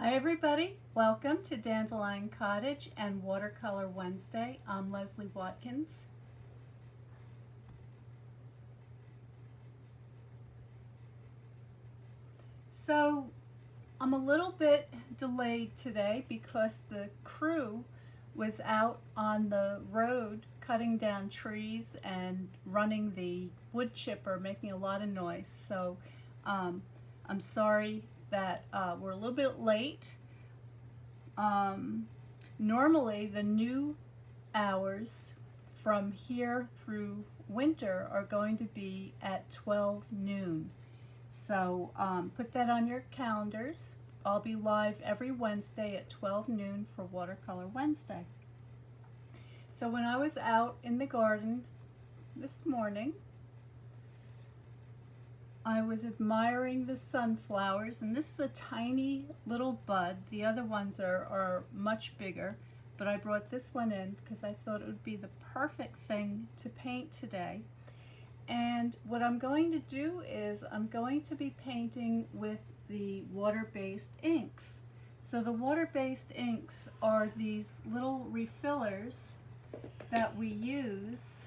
Hi everybody, welcome to Dandelion Cottage and Watercolor Wednesday. I'm Leslie Watkins. So I'm a little bit delayed today because the crew was out on the road cutting down trees and running the wood chipper, making a lot of noise. So I'm sorry that we're a little bit late. Normally the new hours from here through winter are going to be at 12 noon. So put that on your calendars. I'll be live every Wednesday at 12 noon for Watercolor Wednesday. So when I was out in the garden this morning, I was admiring the sunflowers, and this is a tiny little bud. The other ones are much bigger, but I brought this one in because I thought it would be the perfect thing to paint today. And what I'm going to do is I'm going to be painting with the water-based inks. So the water-based inks are these little refillers that we use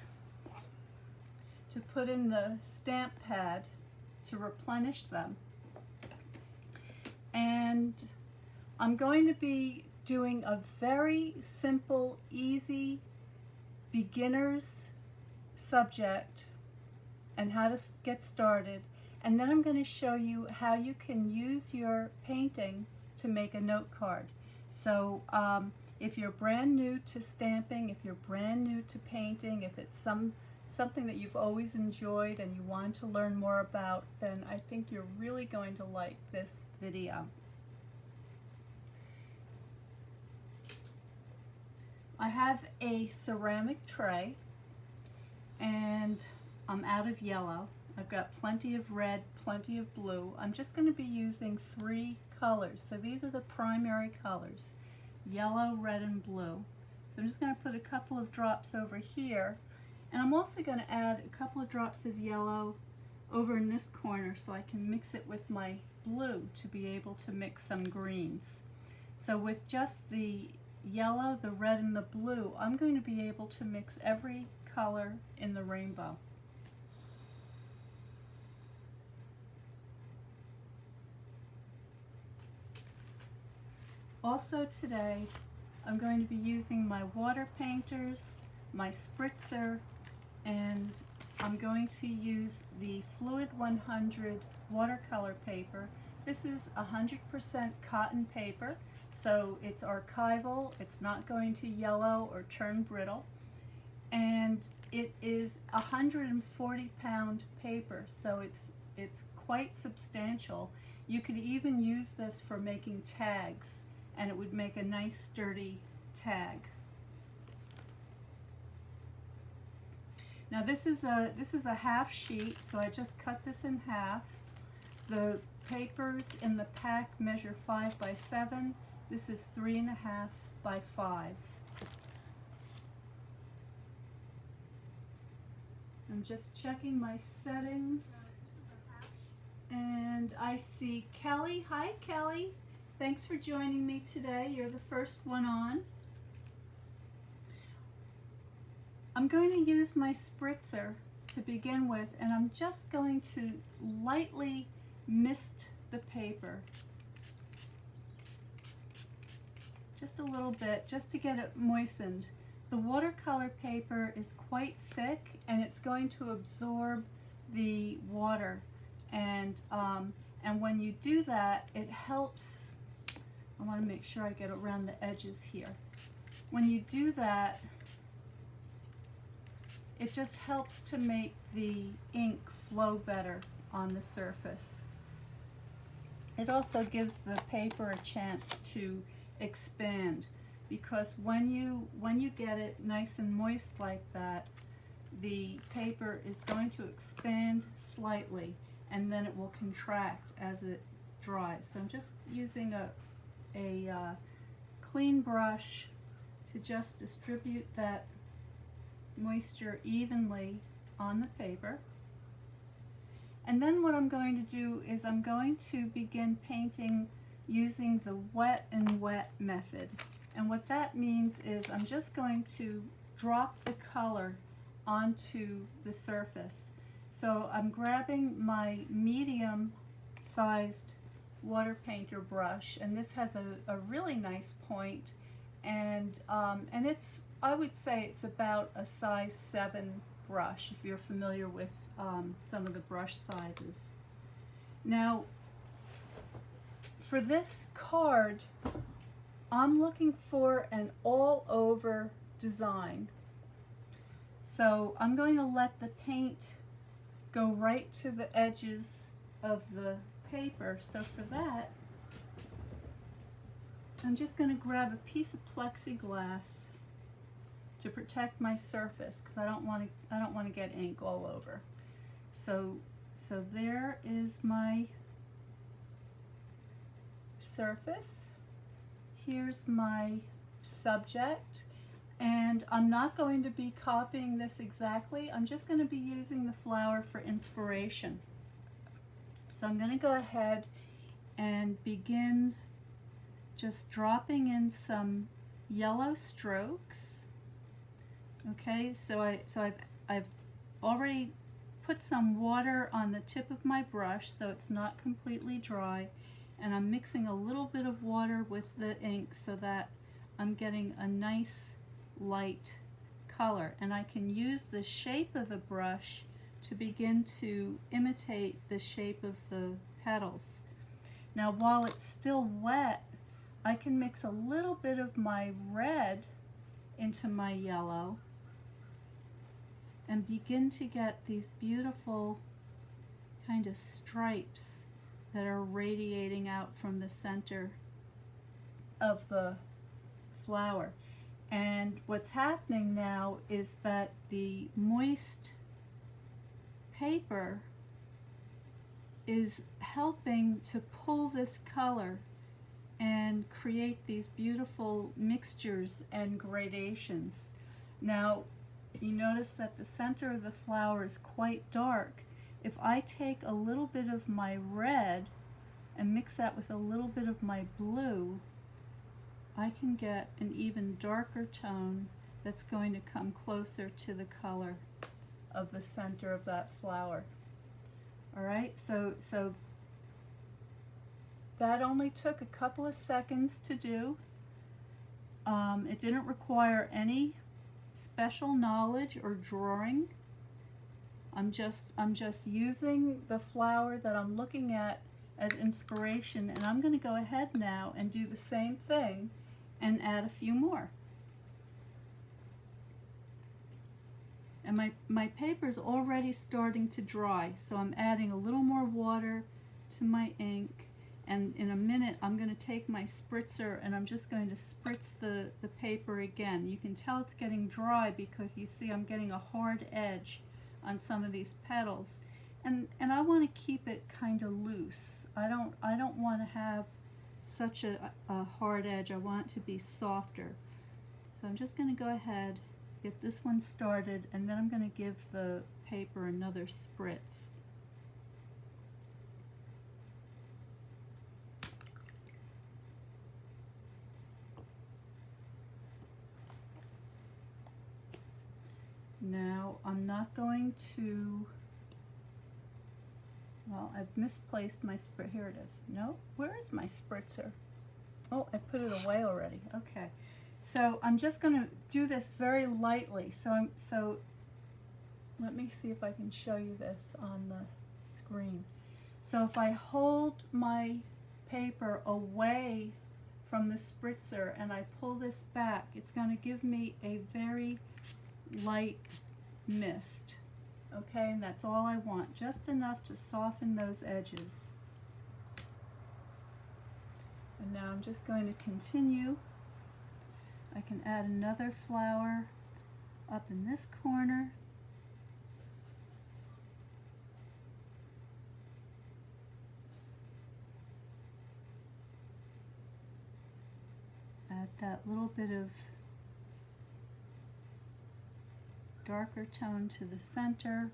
to put in the stamp pad to replenish them. And I'm going to be doing a very simple, easy beginner's subject and how to get started, and then I'm going to show you how you can use your painting to make a note card. So if you're brand new to stamping, if you're brand new to painting, if it's something that you've always enjoyed and you want to learn more about, then I think you're really going to like this video. I have a ceramic tray and I'm out of yellow. I've got plenty of red, plenty of blue. I'm just going to be using 3 colors. So these are the primary colors: yellow, red, and blue. So I'm just going to put a couple of drops over here, and I'm also going to add a couple of drops of yellow over in this corner so I can mix it with my blue to be able to mix some greens. So with just the yellow, the red, and the blue, I'm going to be able to mix every color in the rainbow. Also today, I'm going to be using my water painters, my spritzer, and I'm going to use the Fluid 100 watercolor paper. This is 100% cotton paper, so it's archival, it's not going to yellow or turn brittle, and it is 140-pound paper, so it's quite substantial. You could even use this for making tags, and it would make a nice sturdy tag. Now this is a half sheet, so I just cut this in half. The papers in the pack measure 5 by 7. This is 3.5 by 5. I'm just checking my settings, and I see Kelly. Hi Kelly, thanks for joining me today. You're the first one on. I'm going to use my spritzer to begin with, and I'm just going to lightly mist the paper. Just a little bit, just to get it moistened. The watercolor paper is quite thick and it's going to absorb the water, and when you do that, it helps. I want to make sure I get around the edges here. When you do that, it just helps to make the ink flow better on the surface. It also gives the paper a chance to expand, because when you get it nice and moist like that, the paper is going to expand slightly, and then it will contract as it dries. So I'm just using a clean brush to just distribute that moisture evenly on the paper. And then what I'm going to do is I'm going to begin painting using the wet and wet method. And what that means is I'm just going to drop the color onto the surface. So I'm grabbing my medium sized water painter brush, and this has a really nice point, and it's, I would say it's about a size 7 brush if you're familiar with some of the brush sizes. Now for this card I'm looking for an all over design, so I'm going to let the paint go right to the edges of the paper. So for that, I'm just going to grab a piece of plexiglass to protect my surface because I don't want to get ink all over. So there is my surface. Here's my subject, and I'm not going to be copying this exactly. I'm just going to be using the flower for inspiration. So I'm going to go ahead and begin just dropping in some yellow strokes. Okay, so I've already put some water on the tip of my brush so it's not completely dry, and I'm mixing a little bit of water with the ink so that I'm getting a nice light color, and I can use the shape of the brush to begin to imitate the shape of the petals. Now while it's still wet, I can mix a little bit of my red into my yellow and begin to get these beautiful kind of stripes that are radiating out from the center of the flower. And what's happening now is that the moist paper is helping to pull this color and create these beautiful mixtures and gradations. Now you notice that the center of the flower is quite dark. If I take a little bit of my red and mix that with a little bit of my blue, I can get an even darker tone that's going to come closer to the color of the center of that flower. Alright, so that only took a couple of seconds to do. It didn't require any special knowledge or drawing. I'm just using the flower that I'm looking at as inspiration, and I'm going to go ahead now and do the same thing and add a few more. And my paper is already starting to dry, so I'm adding a little more water to my ink, and in a minute I'm going to take my spritzer and I'm just going to spritz the paper again. You can tell it's getting dry because you see I'm getting a hard edge on some of these petals, and I want to keep it kind of loose. I don't want to have such a hard edge. I want it to be softer. So I'm just going to go ahead, get this one started, and then I'm going to give the paper another spritz. Now I'm not going to, well, I've misplaced my spritzer. Here it is. No, where is my spritzer? Oh, I put it away already. Okay. So I'm just going to do this very lightly. So let me see if I can show you this on the screen. So if I hold my paper away from the spritzer and I pull this back, it's going to give me a very light mist. Okay, and that's all I want, just enough to soften those edges. And now I'm just going to continue. I can add another flower up in this corner. Add that little bit of darker tone to the center,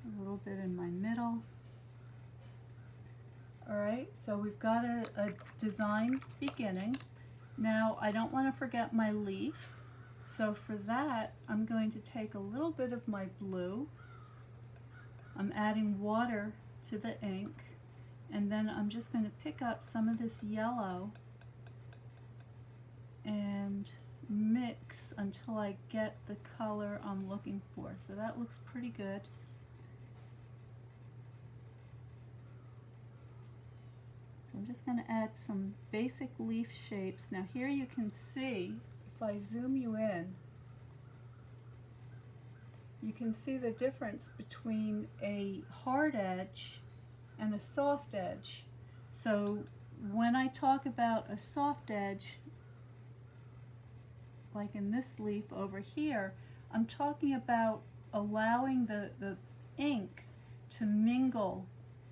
a little bit in my middle. Alright, so we've got a design beginning. Now I don't want to forget my leaf, so for that I'm going to take a little bit of my blue. I'm adding water to the ink, and then I'm just going to pick up some of this yellow and mix until I get the color I'm looking for. So that looks pretty good. So I'm just going to add some basic leaf shapes. Now here you can see, if I zoom you in, you can see the difference between a hard edge and a soft edge. So when I talk about a soft edge, like in this leaf over here, I'm talking about allowing the ink to mingle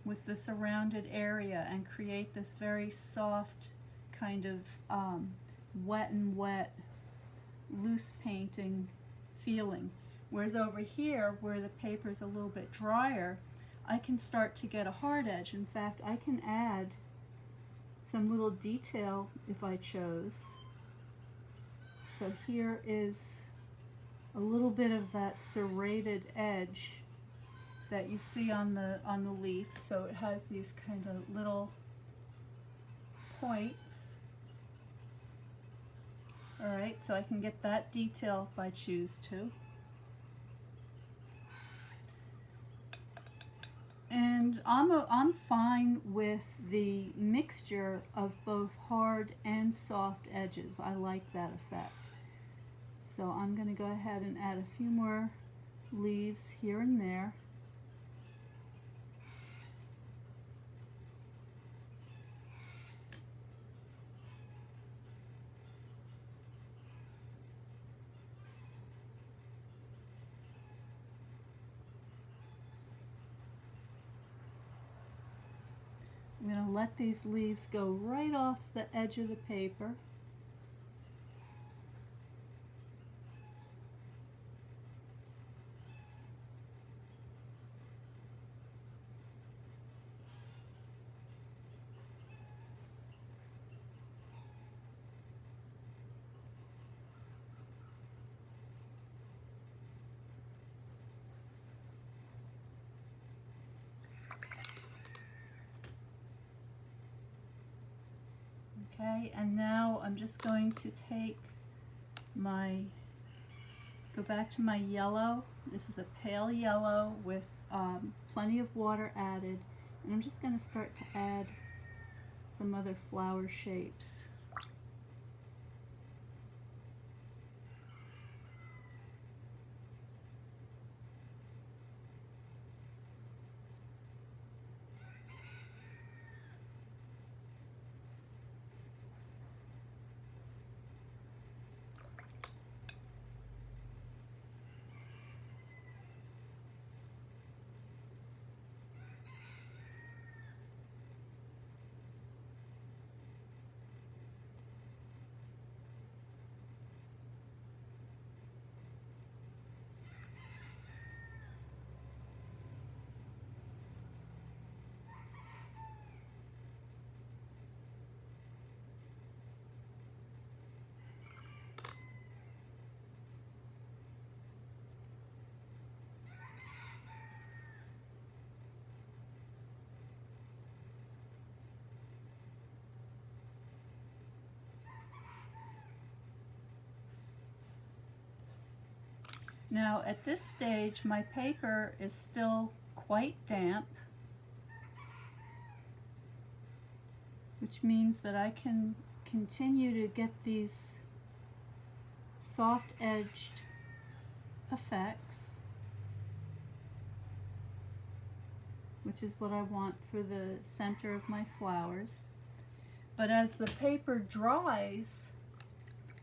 with the surrounded area and create this very soft kind of wet and wet, loose painting feeling. Whereas over here, where the paper's a little bit drier, I can start to get a hard edge. In fact, I can add some little detail if I chose. So here is a little bit of that serrated edge that you see on the leaf. So it has these kind of little points. Alright, so I can get that detail if I choose to. And I'm fine with the mixture of both hard and soft edges. I like that effect. So I'm going to go ahead and add a few more leaves here and there. I'm going to let these leaves go right off the edge of the paper. Okay, and now I'm just going to take go back to my yellow. This is a pale yellow with plenty of water added, and I'm just going to start to add some other flower shapes. Now at this stage my paper is still quite damp, which means that I can continue to get these soft edged effects, which is what I want for the center of my flowers. But as the paper dries,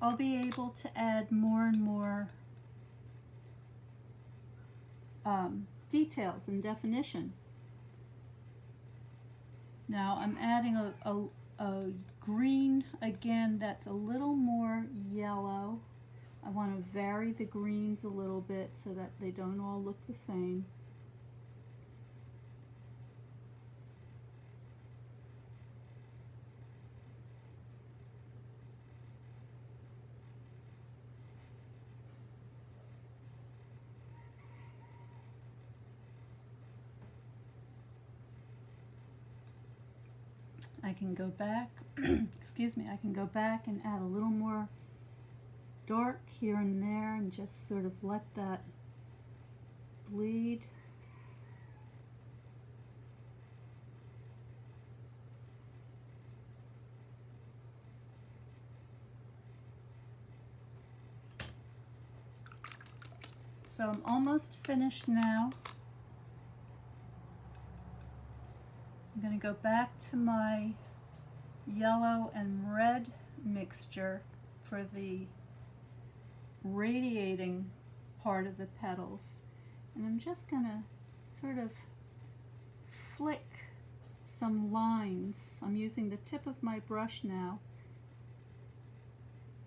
I'll be able to add more and more details and definition. Now I'm adding a green again that's a little more yellow. I want to vary the greens a little bit so that they don't all look the same. I can go back, excuse me, I can go back and add a little more dark here and there and just sort of let that bleed. So I'm almost finished now. I'm going to go back to my yellow and red mixture for the radiating part of the petals. And I'm just going to sort of flick some lines. I'm using the tip of my brush now.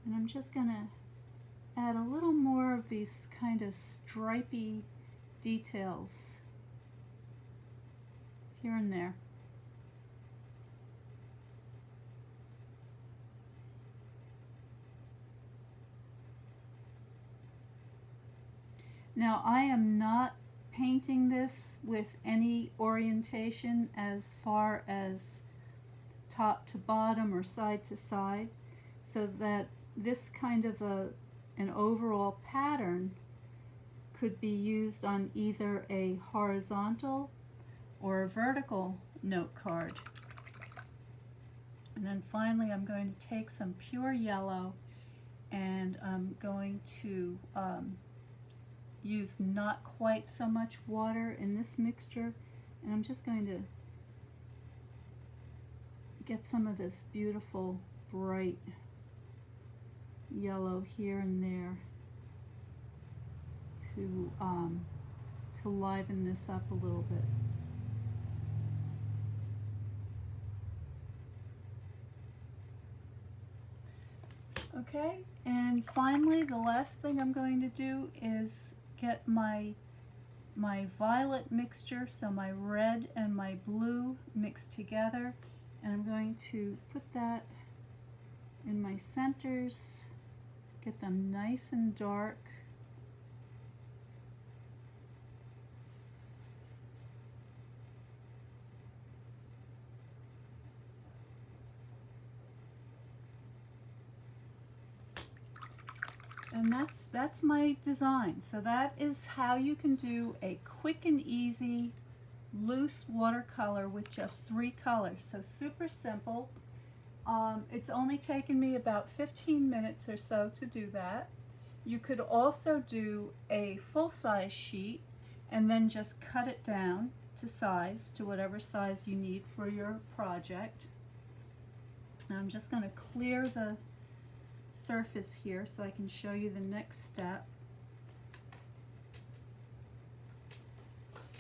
And I'm just going to add a little more of these kind of stripy details here and there. Now I am not painting this with any orientation as far as top to bottom or side to side, so that this kind of an overall pattern could be used on either a horizontal or a vertical note card. And then finally I'm going to take some pure yellow and I'm going to use not quite so much water in this mixture, and I'm just going to get some of this beautiful bright yellow here and there to liven this up a little bit. Okay, and finally the last thing I'm going to do is get my violet mixture, so my red and my blue mixed together, and I'm going to put that in my centers, get them nice and dark. And that's my design. So that is how you can do a quick and easy loose watercolor with just 3 colors. So super simple. It's only taken me about 15 minutes or so to do that. You could also do a full-size sheet and then just cut it down to size, to whatever size you need for your project. And I'm just going to clear the surface here so I can show you the next step.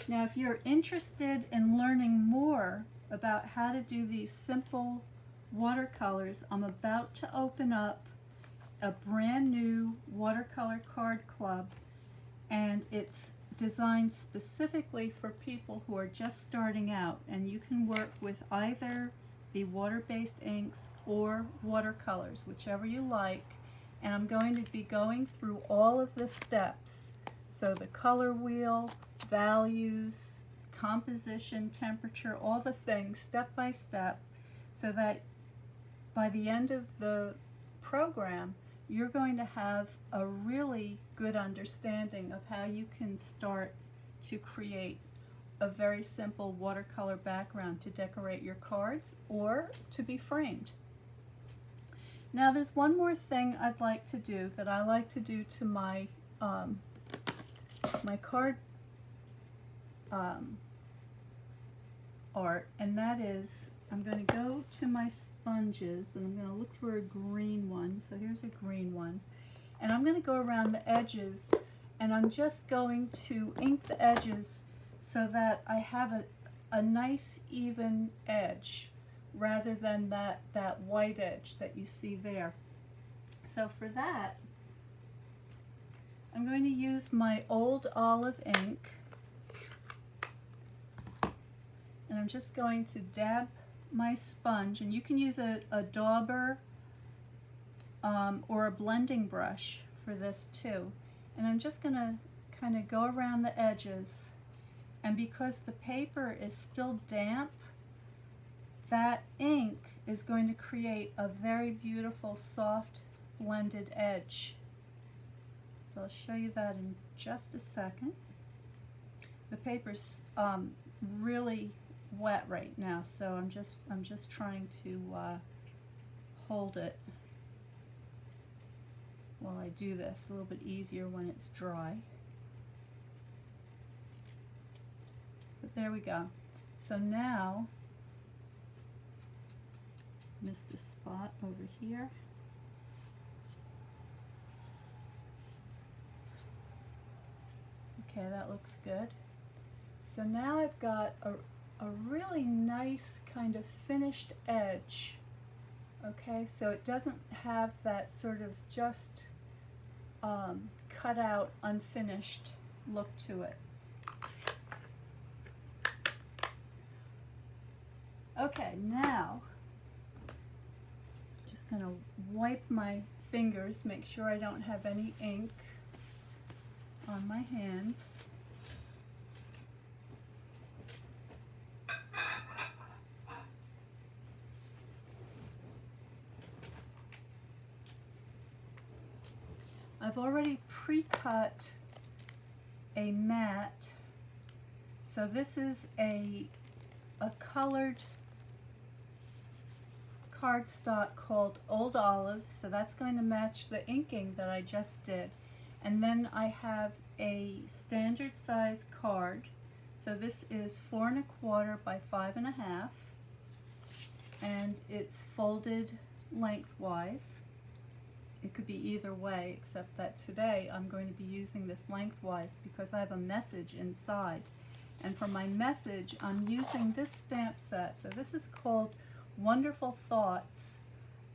Now if you're interested in learning more about how to do these simple watercolors, I'm about to open up a brand new watercolor card club, and it's designed specifically for people who are just starting out, and you can work with either the water-based inks or watercolors, whichever you like. And I'm going to be going through all of the steps. So the color wheel, values, composition, temperature, all the things step by step, so that by the end of the program you're going to have a really good understanding of how you can start to create a very simple watercolor background to decorate your cards or to be framed. Now there's one more thing I'd like to do that I like to do to my my card art, and that is I'm going to go to my sponges and I'm going to look for a green one. So here's a green one, and I'm going to go around the edges and I'm just going to ink the edges so that I have a nice even edge rather than that white edge that you see there. So for that, I'm going to use my old olive ink, and I'm just going to dab my sponge, and you can use a dauber or a blending brush for this too. And I'm just going to kind of go around the edges, and because the paper is still damp, that ink is going to create a very beautiful soft blended edge. So I'll show you that in just a second. The paper's really wet right now, so I'm just trying to hold it while I do this. A little bit easier when it's dry. But there we go. So now, missed a spot over here. Okay, that looks good. So now I've got a really nice kind of finished edge. Okay, so it doesn't have that sort of just cut out, unfinished look to it. Okay, now just going to wipe my fingers, make sure I don't have any ink on my hands. I've already pre-cut a mat. So this is a colored cardstock called Old Olive, so that's going to match the inking that I just did. And then I have a standard size card. So this is 4 1/4 by 5 1/2, and it's folded lengthwise. It could be either way, except that today I'm going to be using this lengthwise because I have a message inside. And for my message, I'm using this stamp set. So this is called Wonderful Thoughts.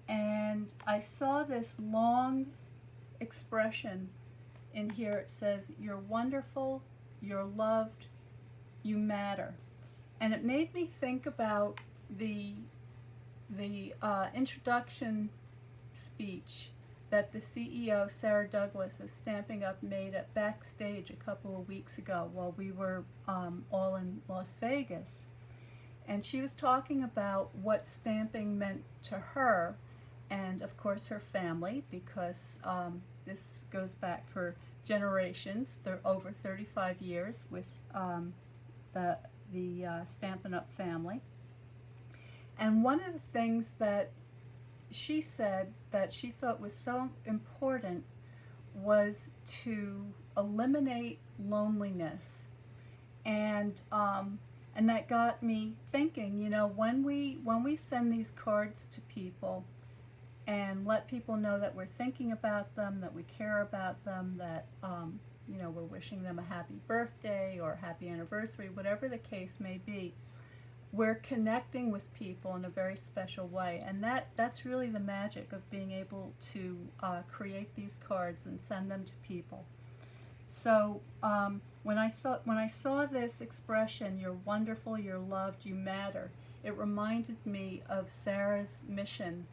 And I saw this long expression in here. It says, "You're wonderful, you're loved, you matter." And it made me think about the introduction speech that the CEO, Sarah Douglas, of Stampin' Up! Made at Backstage a couple of weeks ago while we were all in Las Vegas. And she was talking about what stamping meant to her and, of course, her family, because this goes back for generations. They're over 35 years with the Stampin' Up! Family. And one of the things that she said that she thought was so important was to eliminate loneliness. And that got me thinking, you know, when we send these cards to people and let people know that we're thinking about them, that we care about them, that you know, we're wishing them a happy birthday or happy anniversary, whatever the case may be, we're connecting with people in a very special way. And that's really the magic of being able to create these cards and send them to people. So when I saw this expression, "You're wonderful, you're loved, you matter," it reminded me of Sarah's mission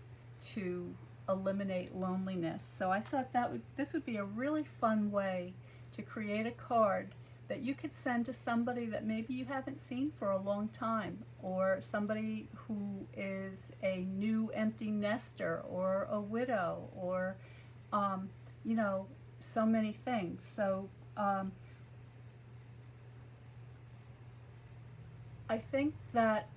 to eliminate loneliness. So I thought this would be a really fun way to create a card that you could send to somebody that maybe you haven't seen for a long time, or somebody who is a new empty nester, or a widow, or you know, so many things. So I think that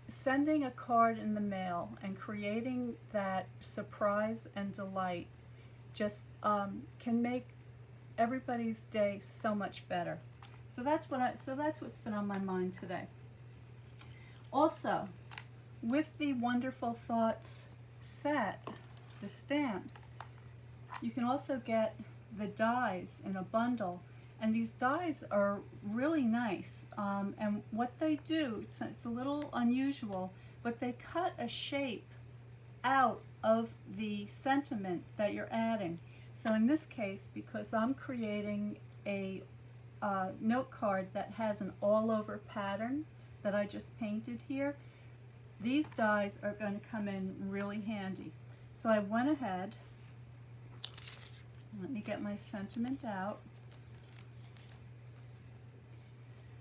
sending a card in the mail and creating that surprise and delight just can make everybody's day so much better. So that's what's been on my mind today. Also, with the Wonderful Thoughts set, the stamps, you can also get the dies in a bundle, and these dies are really nice. And what they do, it's a little unusual, but they cut a shape out of the sentiment that you're adding. So in this case, because I'm creating a note card that has an all-over pattern that I just painted here, these dies are going to come in really handy. So I went ahead, let me get my sentiment out.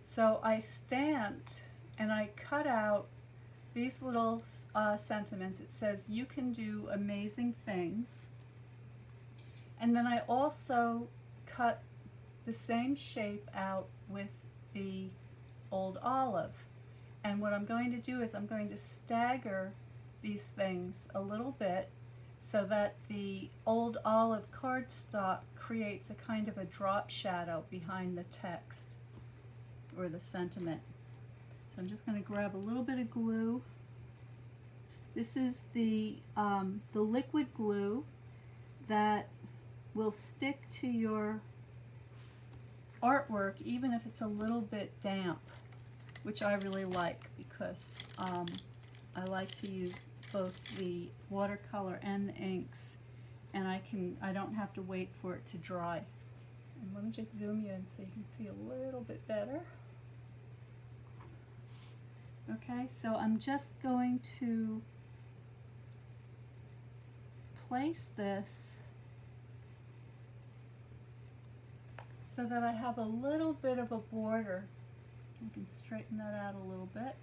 So I stamped and I cut out these little sentiments. It says, "You can do amazing things." And then I also cut the same shape out with the old olive. And what I'm going to do is I'm going to stagger these things a little bit so that the old olive cardstock creates a kind of a drop shadow behind the text or the sentiment. So I'm just going to grab a little bit of glue. This is the liquid glue that will stick to your artwork even if it's a little bit damp, which I really like because I like to use both the watercolor and the inks, and I don't have to wait for it to dry. And let me just zoom you in so you can see a little bit better. Okay, so I'm just going to place this so that I have a little bit of a border. I can straighten that out a little bit.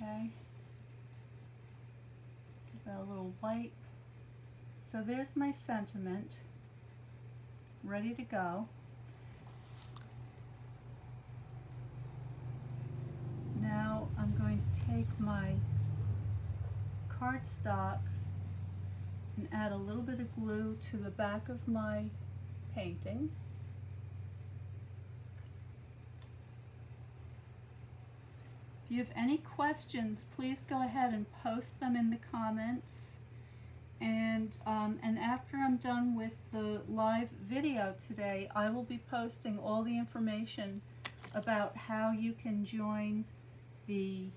Okay. Give that a little wipe. So there's my sentiment, ready to go. Now I'm going to take my cardstock and add a little bit of glue to the back of my painting. If you have any questions, please go ahead and post them in the comments. And after I'm done with the live video today, I will be posting all the information about how you can join the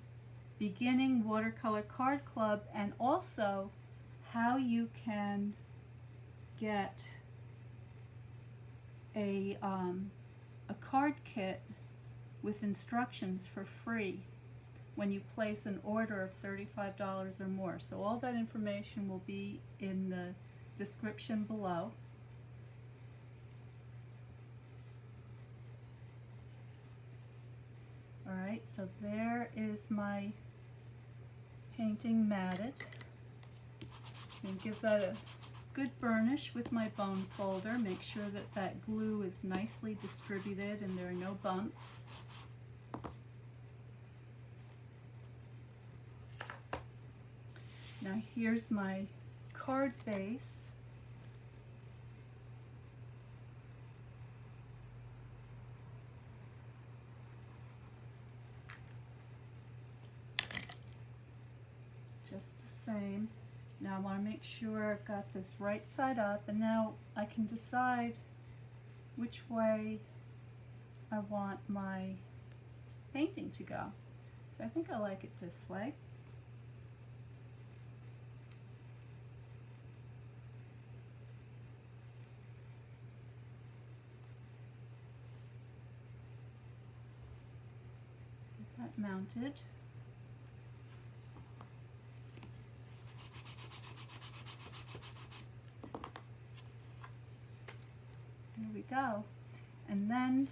Beginning Watercolor Card Club, and also how you can get a card kit with instructions for free when you place an order of $35 or more. So all that information will be in the description below. Alright, so there is my painting matted. And give that a good burnish with my bone folder. Make sure that that glue is nicely distributed and there are no bumps. Now here's my card base. Just the same. Now I want to make sure I've got this right side up, and now I can decide which way I want my painting to go. So I think I like it this way. Get that mounted. There we go. And then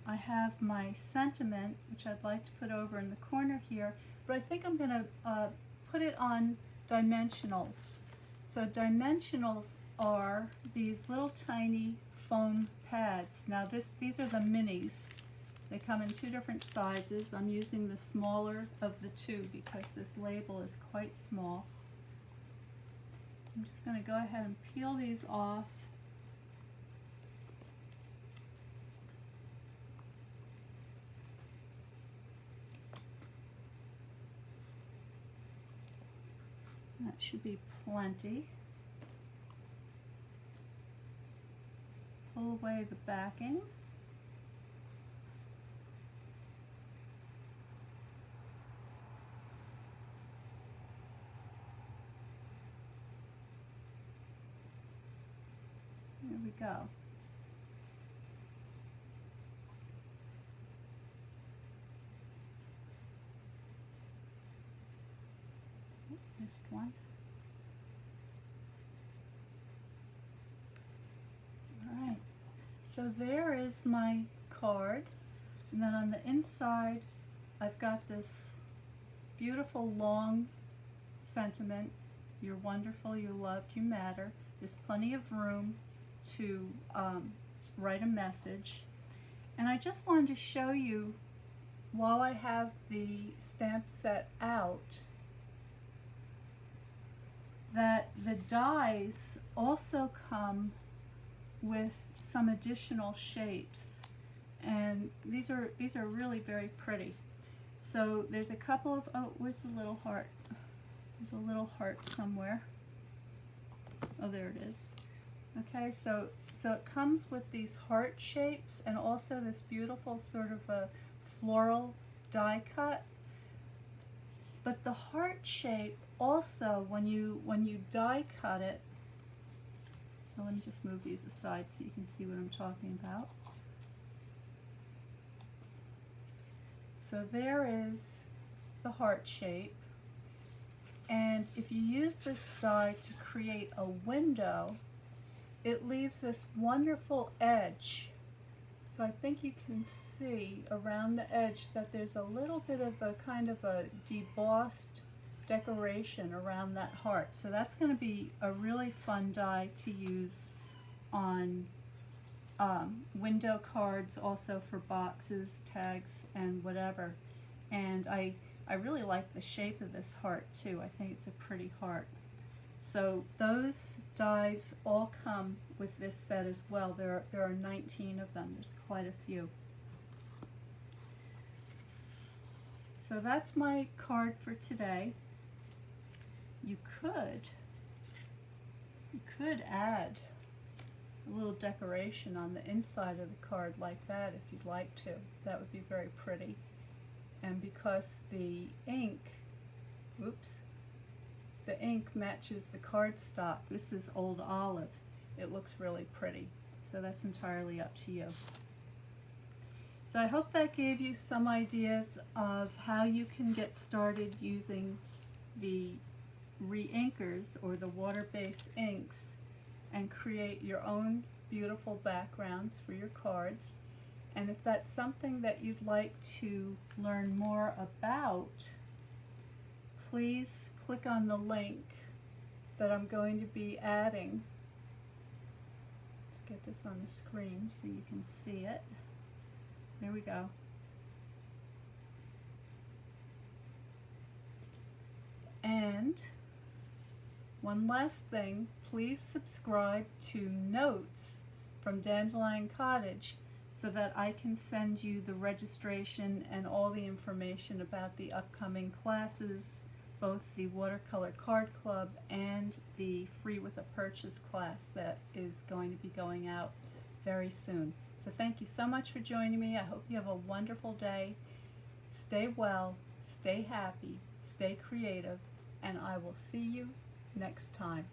I have my sentiment, which I'd like to put over in the corner here, but I think I'm going to put it on dimensionals. So dimensionals are these little tiny foam pads. Now these are the minis. They come in two different sizes. I'm using the smaller of the two because this label is quite small. I'm just going to go ahead and peel these off. That should be plenty. Pull away the backing. There we go. Missed one. All right. So there is my card, and then on the inside I've got this beautiful long sentiment. You're wonderful, you're loved, you matter. There's plenty of room to write a message. And I just wanted to show you, while I have the stamp set out, that the dies also come with some additional shapes, and these are really very pretty. So there's a couple of, oh, where's the little heart? There's a little heart somewhere. Oh, there it is. Okay, so it comes with these heart shapes and also this beautiful sort of a floral die cut. But the heart shape also, when you die cut it, so let me just move these aside so you can see what I'm talking about. So there is the heart shape, and if you use this die to create a window, it leaves this wonderful edge. So I think you can see around the edge that there's a little bit of a kind of a debossed decoration around that heart. So that's going to be a really fun die to use on window cards, also for boxes, tags, and whatever. And I really like the shape of this heart too. I think it's a pretty heart. So those dies all come with this set as well. There are 19 of them. There's quite a few. So that's my card for today. You could add a little decoration on the inside of the card like that if you'd like to. That would be very pretty. And because the ink, the ink matches the cardstock, this is old olive, it looks really pretty. So that's entirely up to you. So I hope that gave you some ideas of how you can get started using the re-inkers or the water-based inks and create your own beautiful backgrounds for your cards. And if that's something that you'd like to learn more about, please click on the link that I'm going to be adding. Let's get this on the screen so you can see it. There we go. And one last thing, please subscribe to Notes from Dandelion Cottage so that I can send you the registration and all the information about the upcoming classes, both the Watercolor Card Club and the Free with a Purchase class that is going to be going out very soon. So thank you so much for joining me. I hope you have a wonderful day. Stay well, stay happy, stay creative, and I will see you next time.